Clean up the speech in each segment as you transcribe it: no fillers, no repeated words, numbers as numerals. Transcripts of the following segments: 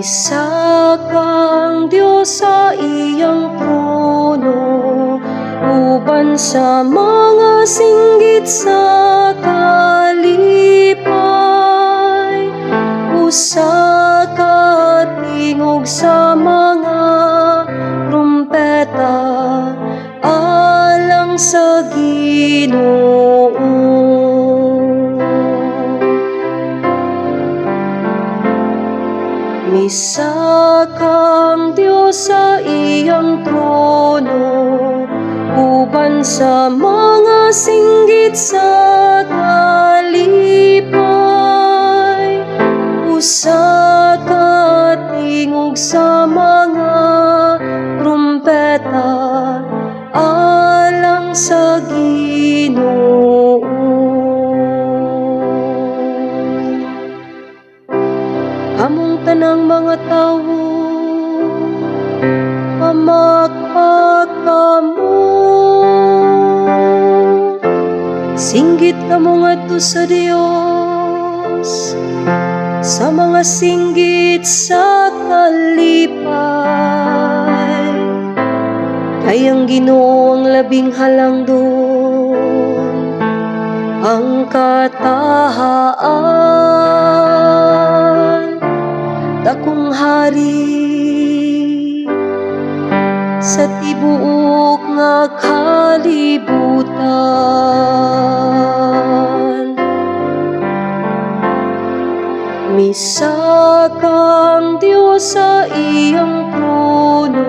Isa kang Diyos sa iyang trono, uban sa mga singgit sa kalipay. Usa ka tingog sa mga trumpeta, alang sa Ginoo. Isa kang Diyos sa iyang trono, uban sa mga singgit sa kalipay. Usa ka tingog sa mga trumpeta, alang sa Ginoo. Among tanang mga tawo, pamakpak kamo. Singgit kamo ngadto sa Dios, sa mga singgit sa kalipay. Kay ang Ginoo ang labing halangdon, ang katahaan, dakong hari sa tibuok nga kalibutan. Misa kang Diyos sa iyang trono,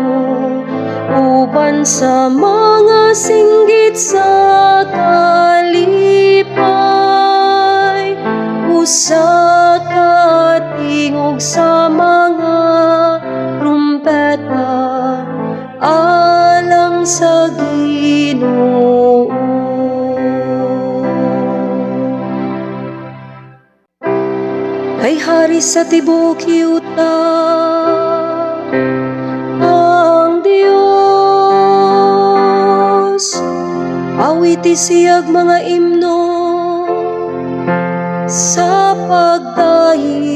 uban sa mga singgit sa kalipay. Usa ka tingog sa mga trumpeta, alang sa Ginoo. Kay hari sa tibuok yuta ang Dios, awiti siyag mga imno sa pagdaig.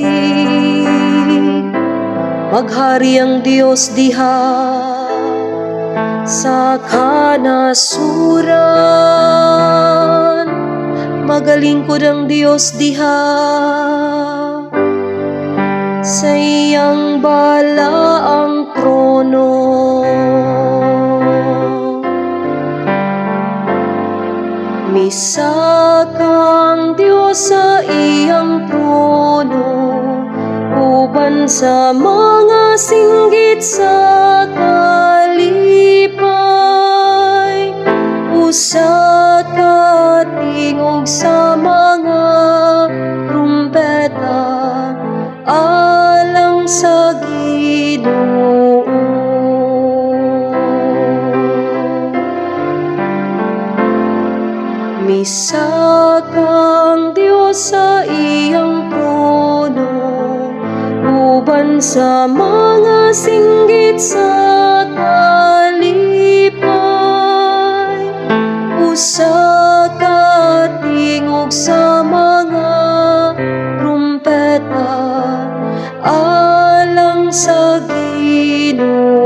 Maghari ang Dios diha sa kanasuran, magalingkod ang Dios diha sa iyang balaang trono. Misa kang Diyos sa iyang trono, uban sa mga singgit sa kalipay. Usa ka tingog sa mga trumpeta, alang sa Ginoo. Misa kang Diyos sa iyang trono, uban sa mga singgit sa kalipay. Usa ka tingog sa mga trumpeta, alang sa Ginoo.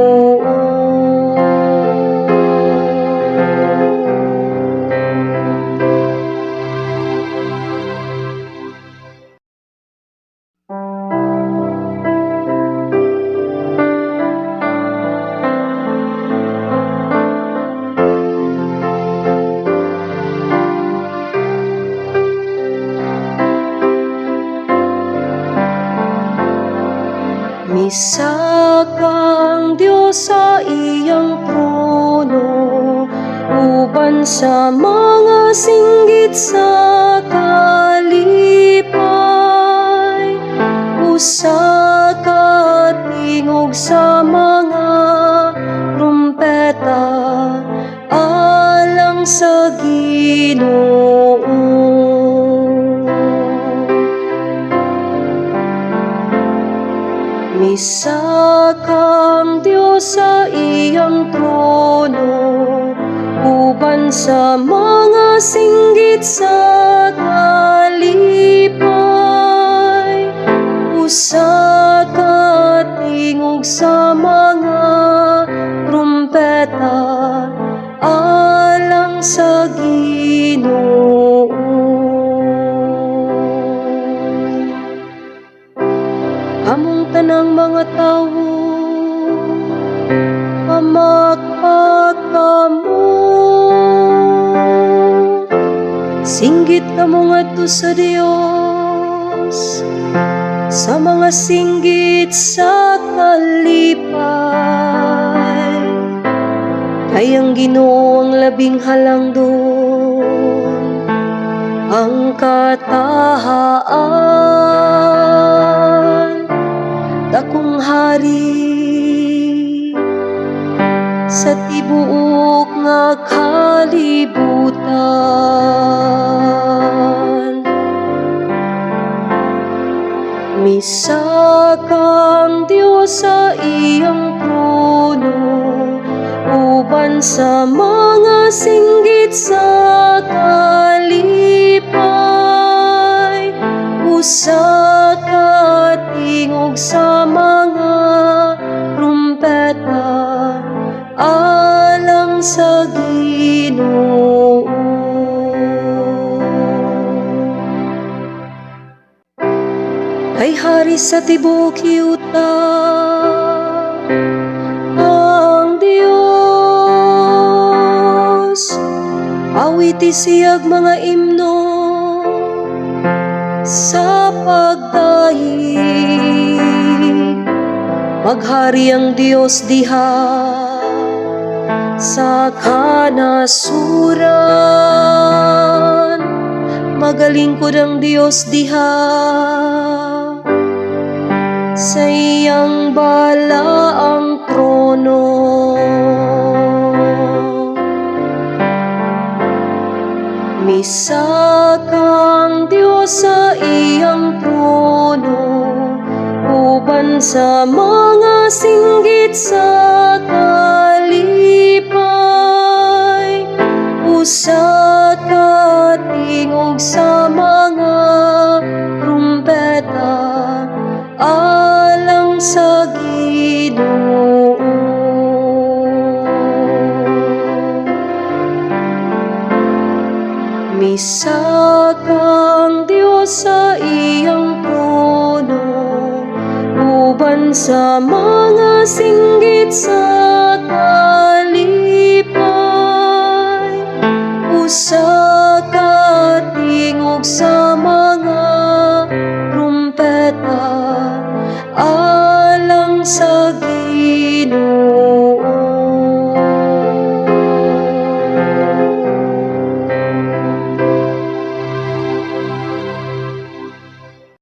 Misa kang Diyos sa iyang trono, uban sa mga singgit sa kalipay. Usa ka tingog sa mga trumpeta, alang sa Ginoo. Misa kang Diyos sa iyang trono, uban sa mga singgit sa kalipay. Usa ka sa mga trumpeta, alang sa Ginoo. Among tanang mga tawo, pamakpak kamo, singgit kamo ngadto sa Dios, sa mga singgit sa kalipay. Kay ang Ginoo ang labing halangdon, ang katahaan, dakong hari sa tibuok nga kalibutan. Misa kang Dios sa iyang trono, uban sa mga singgit sa kalipay. Usa ka tingog sa mga trumpeta, alang sa Ginoo. Kay hari sa tibuok yuta, ang Dios, awiti siyag mga imno sa pagdahig. Maghari ang Dios diha sa kanasuran, magalingkod ang Dios diha sa iyang balaang trono. Misa kang Dios sa iyang trono, uban sa mga singgit sa kalipay. Usa ka tingog sa mga trumpeta, alang sa Ginoo. Misa kang Dios sa iyang trono, uban sa mga singgit sa kalipay. Usa